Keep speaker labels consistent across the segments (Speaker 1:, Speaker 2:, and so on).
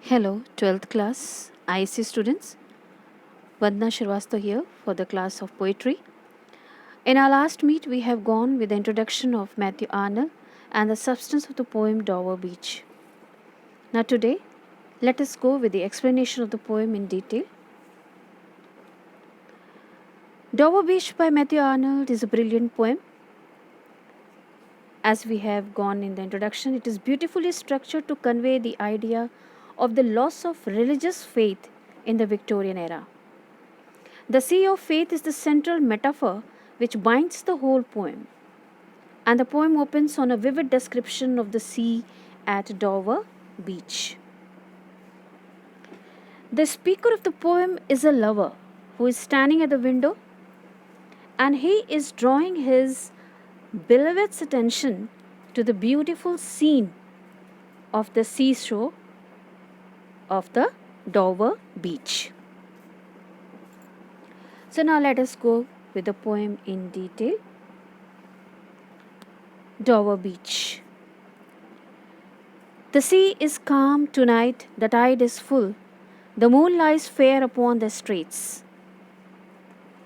Speaker 1: Hello, 12th class ISC students. Vandana Shrivastava here for the class of poetry. In our last meet, we have gone with the introduction of Matthew Arnold and the substance of the poem Dover Beach. Now, today, let us go with the explanation of the poem in detail. Dover Beach by Matthew Arnold is a brilliant poem. As we have gone in the introduction, it is beautifully structured to convey the idea of the loss of religious faith in the Victorian era. The sea of faith is the central metaphor which binds the whole poem. And the poem opens on a vivid description of the sea at Dover Beach. The speaker of the poem is a lover who is standing at the window and he is drawing his beloved's attention to the beautiful scene of the seashore of the Dover Beach. So now let us go with the poem in detail. Dover Beach. The sea is calm tonight, the tide is full, the moon lies fair upon the straits.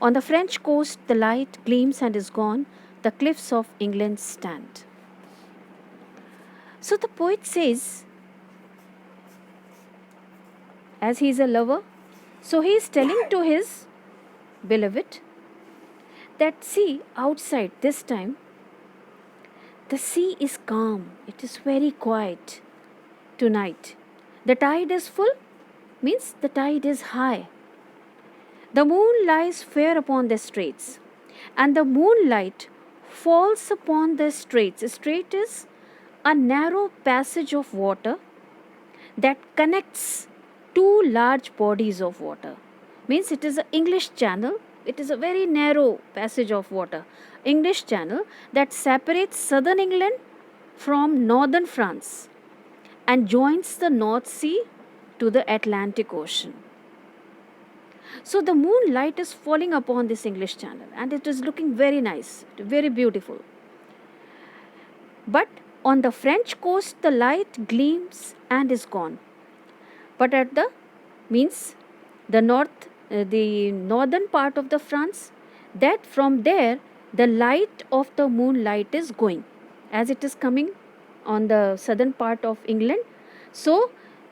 Speaker 1: On the French coast the light gleams and is gone, the cliffs of England stand. So the poet says, as he is a lover, so he is telling to his beloved that see outside this time the sea is calm, it is very quiet tonight. The tide is full, means the tide is high. The moon lies fair upon the straits, and the moonlight falls upon the straits. A strait is a narrow passage of water that connects two large bodies of water. Means it is an English channel. It is a very narrow passage of water. English channel that separates southern England from northern France and joins the North Sea to the Atlantic Ocean. So the moonlight is falling upon this English channel and it is looking very nice, very beautiful. But on the French coast the light gleams and is gone. But at the northern part of the France, that from there the light of the moonlight is going, as it is coming on the southern part of England. So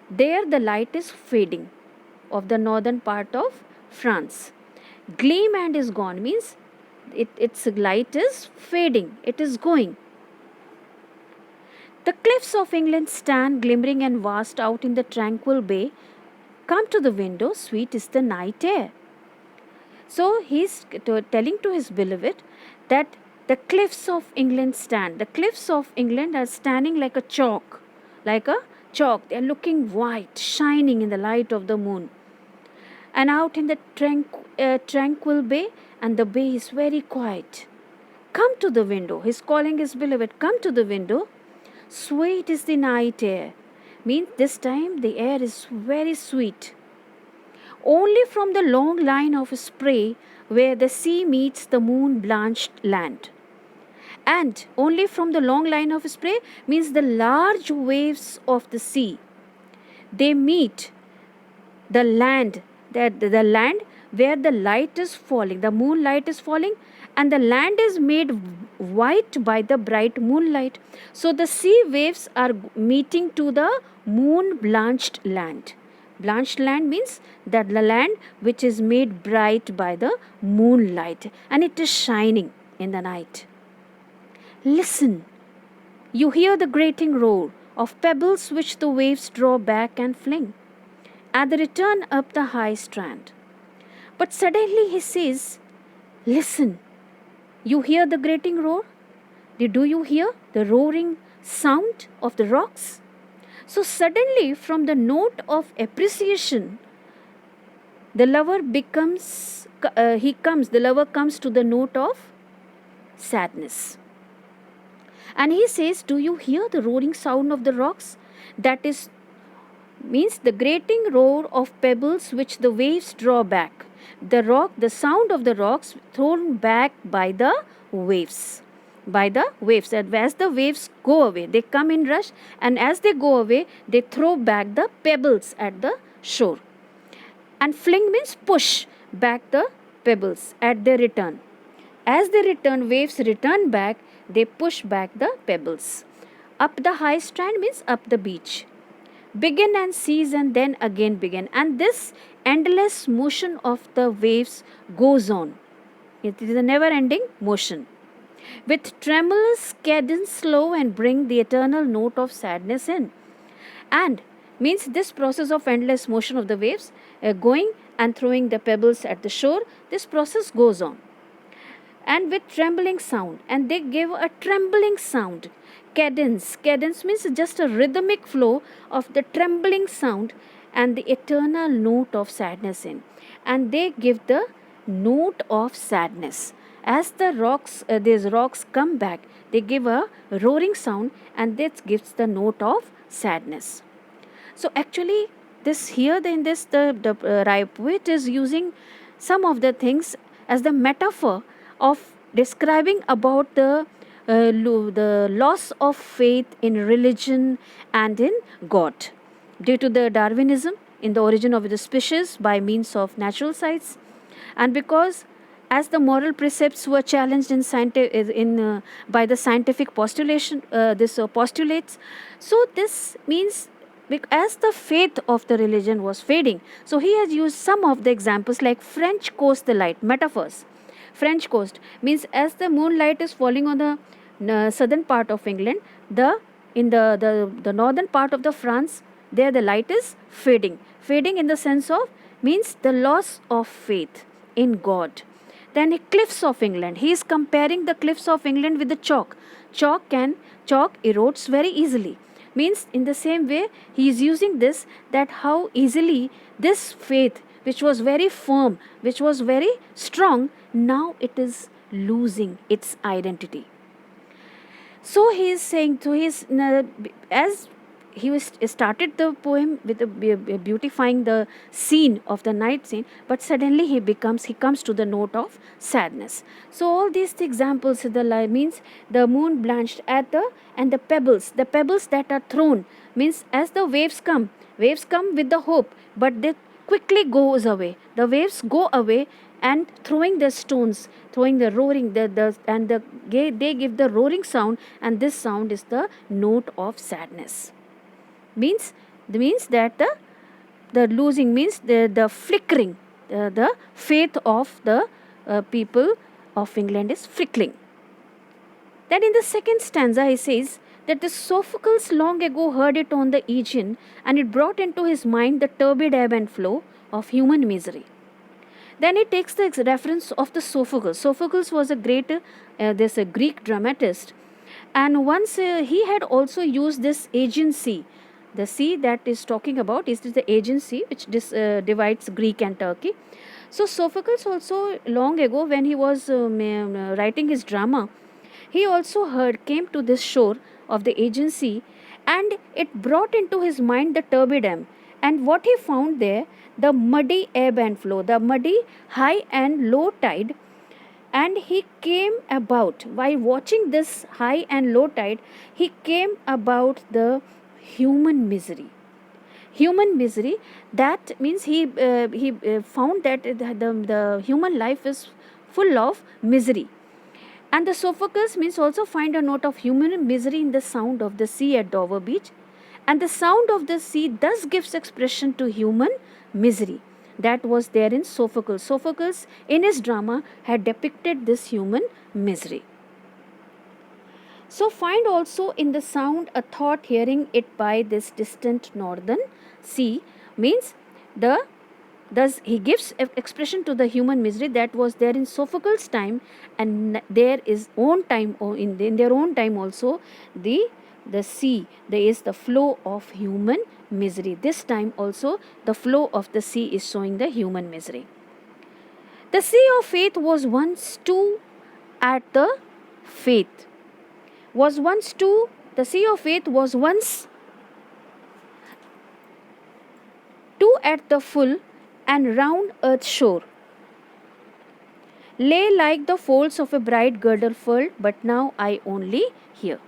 Speaker 1: there the light is fading of the northern part of France. Gleam and is gone means its light is fading, it is going. The cliffs of England stand glimmering and vast out in the tranquil bay. Come to the window, sweet is the night air. So he is telling to his beloved that the cliffs of England stand. The cliffs of England are standing like a chalk. They are looking white, shining in the light of the moon. And out in the tranquil bay, and the bay is very quiet. Come to the window. He is calling his beloved, come to the window. Sweet is the night air. Means this time the air is very sweet. Only from the long line of spray where the sea meets the moon blanched land. And only from the long line of spray means the large waves of the sea. They meet the land, the land where the light is falling, the moonlight is falling, and the land is made white by the bright moonlight. So the sea waves are meeting to the moon blanched land. Blanched land means that the land which is made bright by the moonlight and it is shining in the night. Listen, you hear the grating roar of pebbles which the waves draw back and fling at the return up the high strand. But suddenly he says, listen, you hear the grating roar? Do you hear the roaring sound of the rocks? So suddenly from the note of appreciation, the lover comes to the note of sadness. And he says, do you hear the roaring sound of the rocks? That is means the grating roar of pebbles which the waves draw back. The sound of the rocks thrown back by the waves. by the waves. And as the waves go away, they come in rush, and as they go away, they throw back the pebbles at the shore. And fling means push back the pebbles at their return. As they return, waves return back, they push back the pebbles. Up the high strand means up the beach. Begin and cease and then again begin. And this endless motion of the waves goes on. It is a never ending motion. With tremulous cadence slow and bring the eternal note of sadness in. And means this process of endless motion of the waves going and throwing the pebbles at the shore, this process goes on. And with trembling sound, and they give a trembling sound. Cadence means just a rhythmic flow of the trembling sound and the eternal note of sadness in. And they give the note of sadness. As the rocks, these rocks come back, they give a roaring sound, and that gives the note of sadness. So actually, this here in this the poet is using some of the things as the metaphor of describing about the loss of faith in religion and in God due to the Darwinism in the origin of the species by means of natural science, and because as the moral precepts were challenged by the scientific postulation, postulates. So this means as the faith of the religion was fading, so he has used some of the examples like French coast the light metaphors. French coast means as the moonlight is falling on the southern part of England, the northern part of the France, there the light is fading in the sense of means the loss of faith in God. Then cliffs of England, he is comparing the cliffs of England with the chalk. Chalk erodes very easily, means in the same way he is using this, that how easily this faith which was very firm, which was very strong, now it is losing its identity. So he is saying to his, as he was started the poem with beautifying the scene of the night scene, but suddenly he comes to the note of sadness. So all these examples, the line means the moon blanched at the pebbles that are thrown, means as the waves come with the hope, but they quickly goes away. The waves go away and throwing the stones, throwing the roaring, they give the roaring sound, and this sound is the note of sadness. Means that the losing means the flickering, the faith of the people of England is flickering. Then in the second stanza he says that the Sophocles long ago heard it on the Aegean, and it brought into his mind the turbid ebb and flow of human misery. Then he takes the reference of the Sophocles. Sophocles was a great Greek dramatist, and once he had also used this Aegean Sea. The sea that is talking about is the Aegean Sea, which divides Greek and Turkey. So Sophocles also long ago, when he was writing his drama, he also came to this shore of the Aegean Sea, and it brought into his mind the turbid ebb. And what he found there, the muddy ebb and flow, the muddy high and low tide. And he came about, while watching this high and low tide, he came about the human misery. Human misery, that means he found that the human life is full of misery. And the Sophocles means also find a note of human misery in the sound of the sea at Dover Beach. And the sound of the sea thus gives expression to human misery. That was there in Sophocles. Sophocles in his drama had depicted this human misery. So find also in the sound a thought hearing it by this distant northern sea, means thus he gives expression to the human misery that was there in Sophocles' time, and there is own time in their own time also the sea, there is the flow of human misery. This time also the flow of the sea is showing the human misery. The sea of faith was once too at the faith. The sea of faith was once too at the full and round earth shore. lay like the folds of a bright girdle furled, but now I only hear.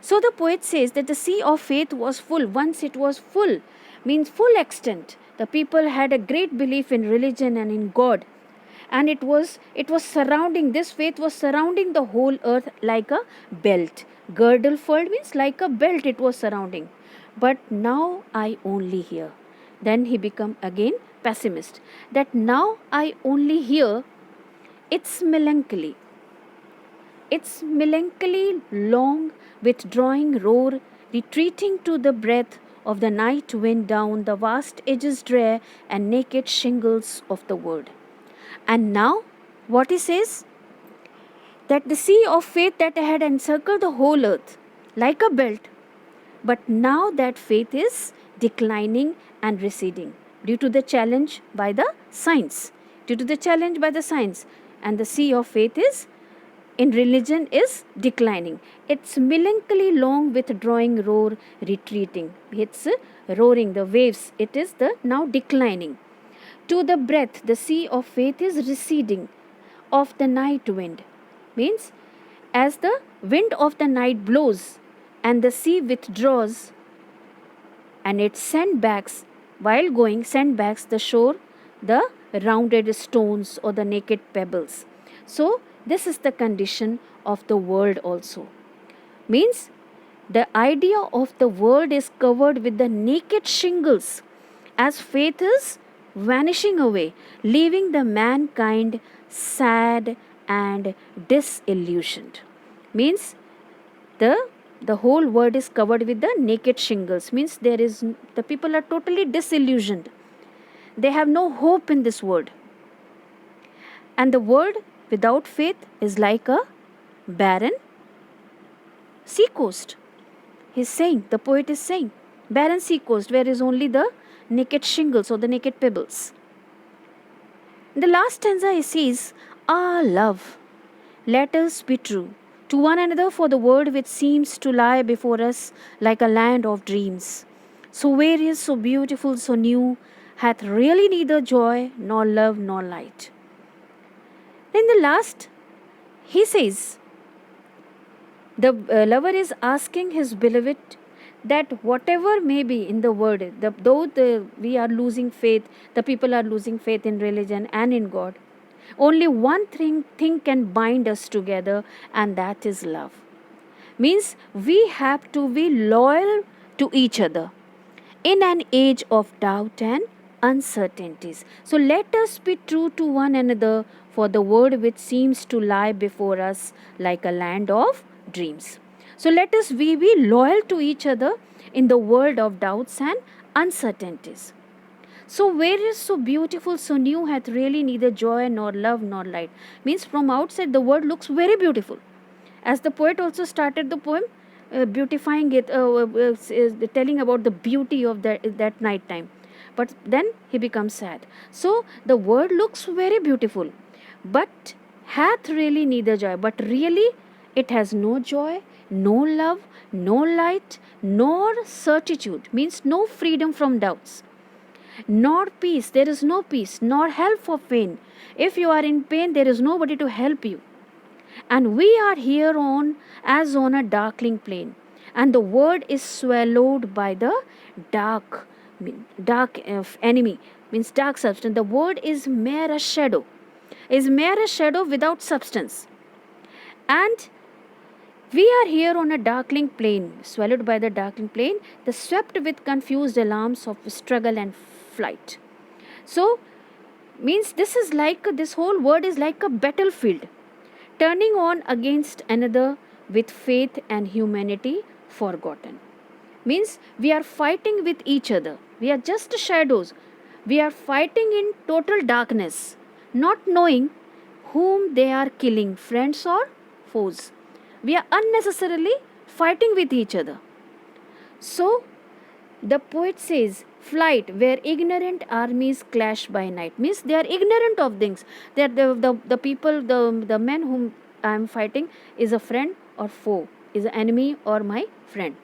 Speaker 1: So the poet says that the sea of faith was full. Once it was full, means full extent. The people had a great belief in religion and in God. And it was surrounding, this faith was surrounding the whole earth like a belt. Girdle furled means like a belt it was surrounding. But now I only hear. Then he become again pessimist. That now I only hear, it's melancholy. Its melancholy long withdrawing roar, retreating to the breath of the night wind down the vast edges drear and naked shingles of the world. And now, what he says? That the sea of faith that had encircled the whole earth like a belt, but now that faith is declining and receding due to the challenge by the science. Due to the challenge by the science, and the sea of faith is in religion is declining. Its melancholy long withdrawing roar retreating. It's roaring the waves. It is the now declining. To the breath, the sea of faith is receding of the night wind. Means as the wind of the night blows and the sea withdraws and it sandbags, while going sandbags the shore, the rounded stones or the naked pebbles. So this is the condition of the world also. Means the idea of the world is covered with the naked shingles as faith is vanishing away, leaving the mankind sad and disillusioned. Means the whole world is covered with the naked shingles. Means the people are totally disillusioned. They have no hope in this world. And the world without faith is like a barren seacoast. He's saying, the poet is saying, barren seacoast where is only the naked shingles or the naked pebbles. In the last stanza he says, ah love, let us be true to one another, for the world which seems to lie before us like a land of dreams, so various, so beautiful, so new, hath really neither joy nor love nor light. In the last, he says, the lover is asking his beloved that whatever may be in the world, we are losing faith, the people are losing faith in religion and in God, only one thing can bind us together, and that is love. Means we have to be loyal to each other in an age of doubt and uncertainties. So let us be true to one another, for the world which seems to lie before us like a land of dreams. So let us be loyal to each other in the world of doubts and uncertainties. So where is so beautiful, so new, hath really neither joy nor love nor light. Means from outside the world looks very beautiful. As the poet also started the poem, beautifying it, telling about the beauty of that night time. But then he becomes sad. So the world looks very beautiful, but hath really neither joy. But really it has no joy, no love, no light, nor certitude. Means no freedom from doubts, nor peace. There is no peace, nor help for pain. If you are in pain, there is nobody to help you. And we are here as on a darkling plain, and the word is swallowed by the dark enemy. Means dark substance. The word is mere a shadow, without substance. And we are here on a darkling plain, swallowed by the darkling plain, the swept with confused alarms of struggle and flight. So means this whole word is like a battlefield, turning on against another with faith and humanity forgotten. Means we are fighting with each other. We are just shadows. We are fighting in total darkness, not knowing whom they are killing, friends or foes. We are unnecessarily fighting with each other. So the poet says, flight where ignorant armies clash by night. Means they are ignorant of things. They are the people, the men whom I am fighting is a friend or foe, is an enemy or my friend.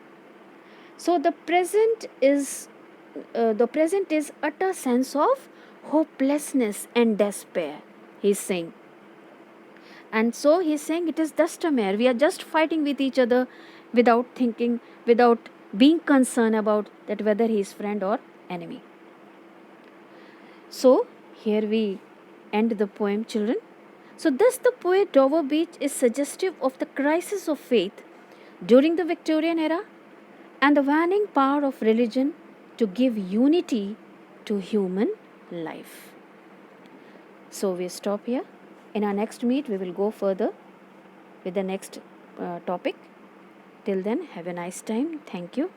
Speaker 1: So the present is utter sense of hopelessness and despair, he is saying. And so he's saying it is just a mare. We are just fighting with each other without thinking, without being concerned about that whether he is friend or enemy. So here we end the poem, children. So thus the poet Dover Beach is suggestive of the crisis of faith during the Victorian era and the waning power of religion to give unity to human life. So we stop here. In our next meet, we will go further with the next topic. Till then, have a nice time. Thank you.